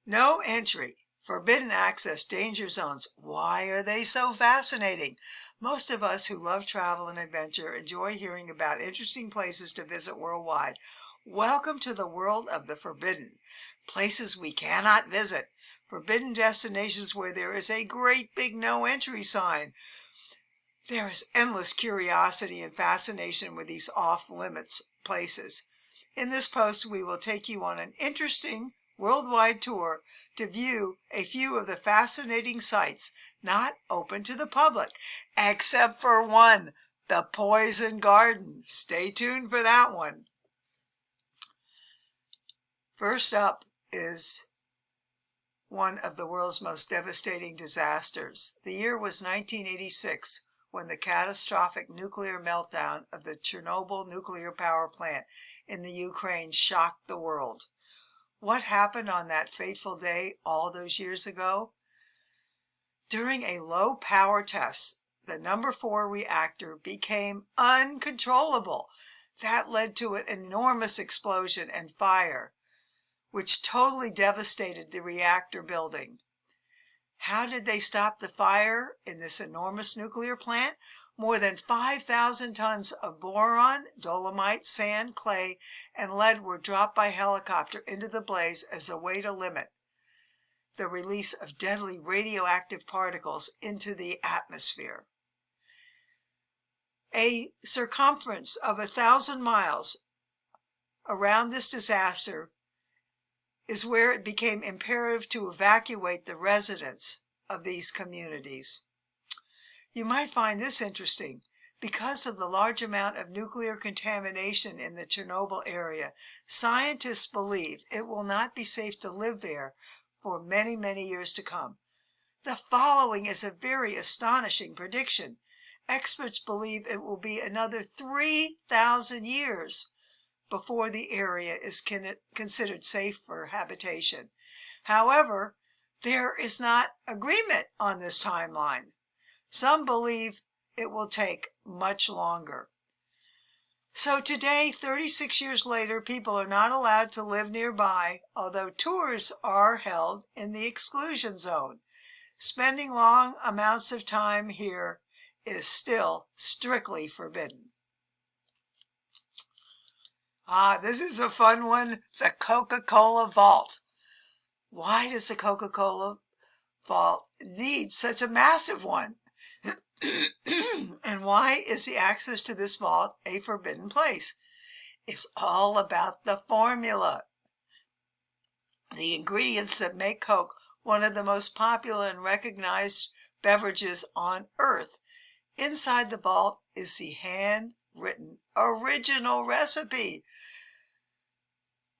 No entry. Forbidden access, danger zones. Why are they so fascinating? Most of us who love travel and adventure enjoy hearing about interesting places to visit worldwide. Welcome to the world of the forbidden. Places we cannot visit. Forbidden destinations where there is a great big no entry sign. There is endless curiosity and fascination with these off-limits places. In this post, we will take you on an interesting worldwide tour to view a few of the fascinating sites not open to the public, except for one, the Poison Garden. Stay tuned for that one. First up is one of the world's most devastating disasters. The year was 1986, when the catastrophic nuclear meltdown of the Chernobyl nuclear power plant in the Ukraine shocked the world. What happened on that fateful day all those years ago? During a low power test, the number 4 reactor became uncontrollable. That led to an enormous explosion and fire, which totally devastated the reactor building. How did they stop the fire in this enormous nuclear plant? More than 5,000 tons of boron, dolomite, sand, clay, and lead were dropped by helicopter into the blaze as a way to limit the release of deadly radioactive particles into the atmosphere. A circumference of 1,000 miles around this disaster is where it became imperative to evacuate the residents of these communities. You might find this interesting. Because of the large amount of nuclear contamination in the Chernobyl area, scientists believe it will not be safe to live there for many, many years to come. The following is a very astonishing prediction. Experts believe it will be another 3,000 years before the area is considered safe for habitation. However, there is not agreement on this timeline. Some believe it will take much longer. So today, 36 years later, people are not allowed to live nearby, although tours are held in the exclusion zone. Spending long amounts of time here is still strictly forbidden. This is a fun one, the CocaCola Vault. Why does the CocaCola Vault need such a massive one? And why is the access to this vault a forbidden place? It's all about the formula. The ingredients that make Coke one of the most popular and recognized beverages on earth. Inside the vault is the handwritten original recipe.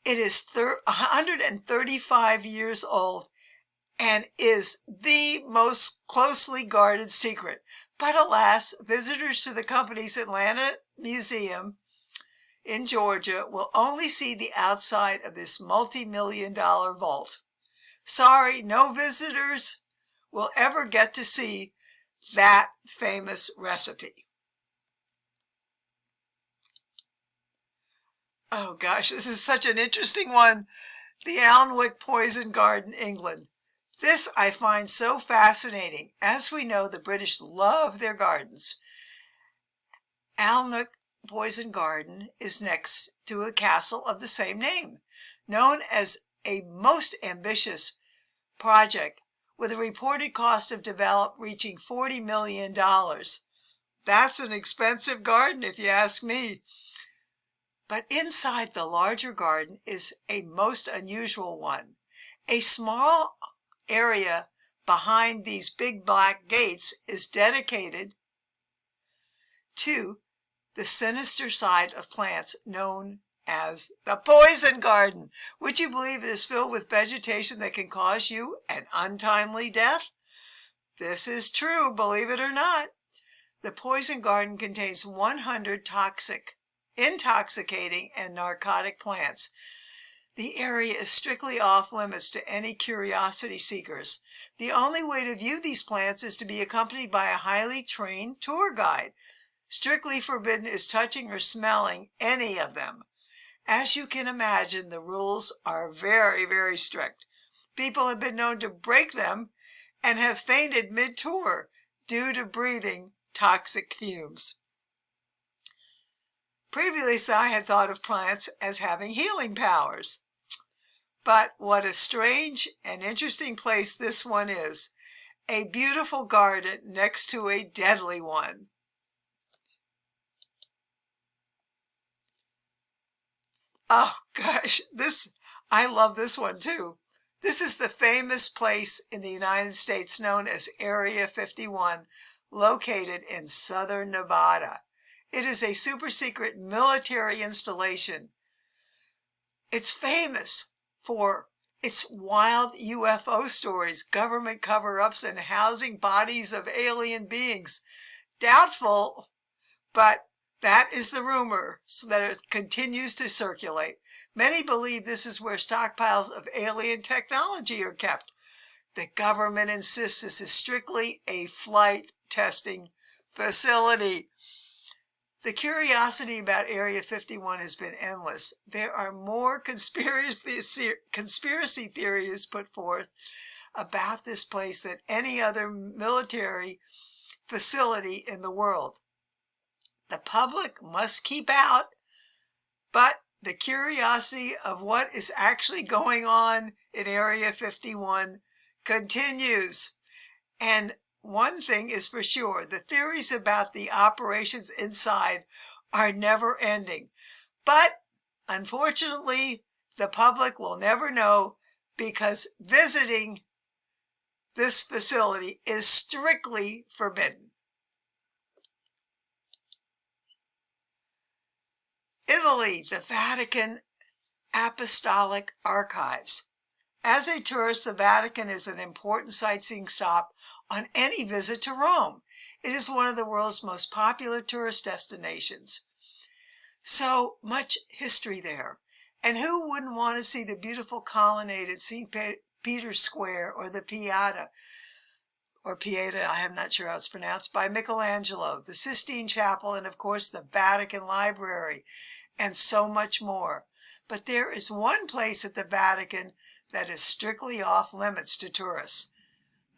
It is 135 years old and is the most closely guarded secret. But alas, visitors to the company's Atlanta museum in Georgia will only see the outside of this multi-million-dollar vault. Sorry, no visitors will ever get to see that famous recipe. Oh gosh, this is such an interesting one. The Alnwick Poison Garden, England. This I find so fascinating. As we know, the British love their gardens. Alnwick Poison Garden is next to a castle of the same name, known as a most ambitious project with a reported cost of development reaching $40 million. That's an expensive garden if you ask me. But inside the larger garden is a most unusual one. A small area behind these big black gates is dedicated to the sinister side of plants known as the Poison Garden. Would you believe it is filled with vegetation that can cause you an untimely death? This is true, believe it or not. The Poison Garden contains 100 intoxicating and narcotic plants. The area is strictly off limits to any curiosity seekers. The only way to view these plants is to be accompanied by a highly trained tour guide. Strictly forbidden is touching or smelling any of them. As you can imagine, the rules are very, very strict. People have been known to break them and have fainted mid-tour due to breathing toxic fumes. Previously, I had thought of plants as having healing powers. But what a strange and interesting place this one is. A beautiful garden next to a deadly one. Oh gosh, I love this one too. This is the famous place in the United States known as Area 51, located in southern Nevada. It is a super secret military installation. It's famous for its wild UFO stories, government cover-ups, and housing bodies of alien beings. Doubtful, but that is the rumor, so that it continues to circulate. Many believe this is where stockpiles of alien technology are kept. The government insists this is strictly a flight testing facility. The curiosity about Area 51 has been endless. There are more conspiracy theories put forth about this place than any other military facility in the world. The public must keep out, but the curiosity of what is actually going on in Area 51 continues. And one thing is for sure, the theories about the operations inside are never ending. But unfortunately, the public will never know because visiting this facility is strictly forbidden. Italy, the Vatican Apostolic Archives. As a tourist, the Vatican is an important sightseeing stop on any visit to Rome. It is one of the world's most popular tourist destinations. So much history there. And who wouldn't want to see the beautiful colonnade at St. Peter's Square or the Pieta, I'm not sure how it's pronounced, by Michelangelo, the Sistine Chapel, and of course the Vatican Library, and so much more. But there is one place at the Vatican that is strictly off limits to tourists.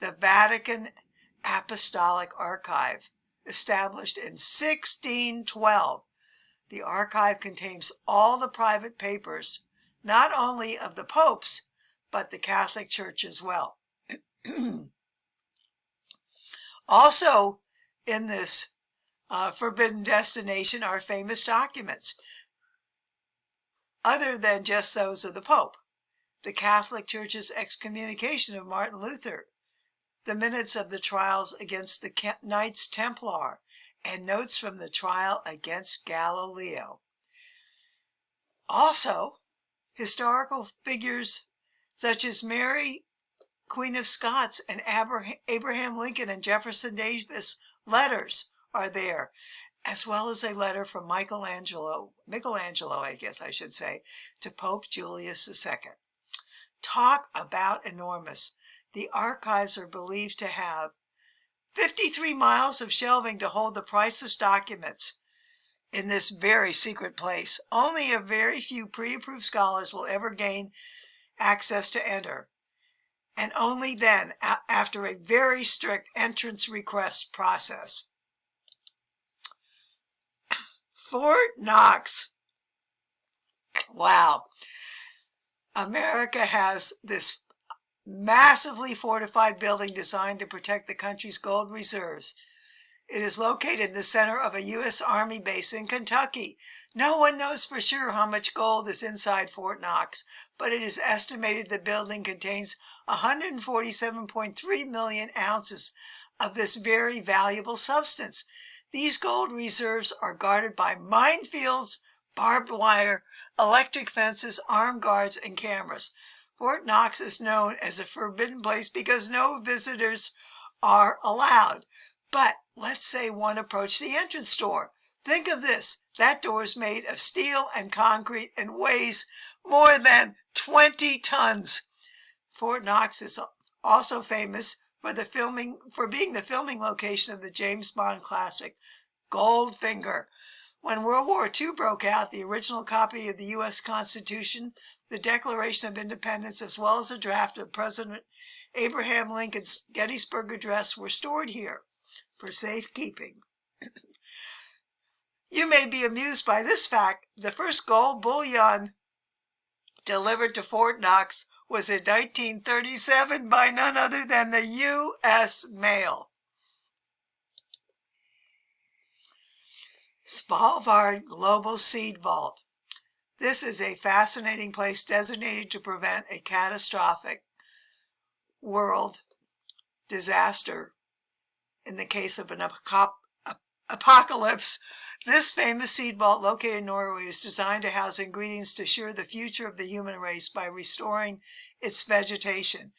The Vatican Apostolic Archive, established in 1612. The archive contains all the private papers, not only of the popes, but the Catholic Church as well. Also, in this forbidden destination are famous documents, other than just those of the Pope. The Catholic Church's excommunication of Martin Luther, the minutes of the trials against the Knights Templar, and notes from the trial against Galileo. Also, historical figures such as Mary, Queen of Scots, and Abraham Lincoln and Jefferson Davis letters are there, as well as a letter from Michelangelo, I guess I should say, to Pope Julius II. Talk about enormous. The archives are believed to have 53 miles of shelving to hold the priceless documents in this very secret place. Only a very few pre-approved scholars will ever gain access to enter, and only then after a very strict entrance request process. Fort Knox. Wow. America has this massively fortified building designed to protect the country's gold reserves. It is located in the center of a U.S. Army base in Kentucky. No one knows for sure how much gold is inside Fort Knox, but it is estimated the building contains 147.3 million ounces of this very valuable substance. These gold reserves are guarded by minefields, barbed wire, electric fences, armed guards, and cameras. Fort Knox is known as a forbidden place because no visitors are allowed. But let's say one approached the entrance door. Think of this. That door is made of steel and concrete and weighs more than 20 tons. Fort Knox is also famous for being the filming location of the James Bond classic Goldfinger. When World War II broke out, the original copy of the U.S. Constitution, the Declaration of Independence, as well as a draft of President Abraham Lincoln's Gettysburg Address were stored here for safekeeping. You may be amused by this fact. The first gold bullion delivered to Fort Knox was in 1937 by none other than the U.S. Mail. Svalbard Global Seed Vault. This is a fascinating place designated to prevent a catastrophic world disaster in the case of an apocalypse. This famous seed vault located in Norway is designed to house ingredients to assure the future of the human race by restoring its vegetation.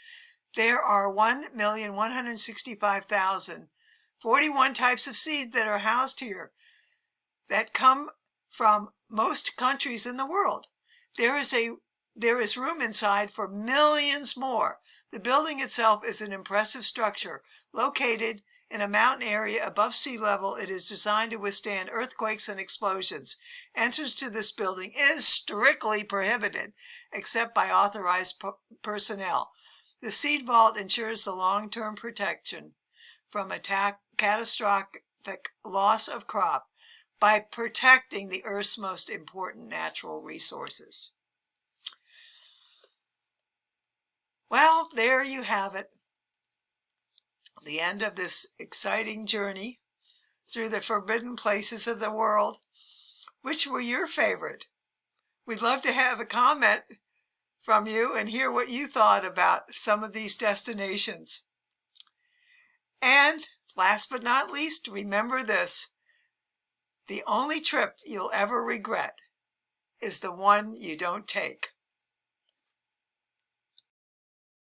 There are 1,165,041 types of seed that are housed here that come from most countries in the world. There is room inside for millions more. The building itself is an impressive structure located in a mountain area above sea level. It is designed to withstand earthquakes and explosions. Entrance to this building is strictly prohibited, except by authorized personnel. The seed vault ensures the long-term protection from a catastrophic loss of crop by protecting the Earth's most important natural resources. Well, there you have it. The end of this exciting journey through the forbidden places of the world. Which were your favorite? We'd love to have a comment from you and hear what you thought about some of these destinations. And last but not least, remember this: the only trip you'll ever regret is the one you don't take.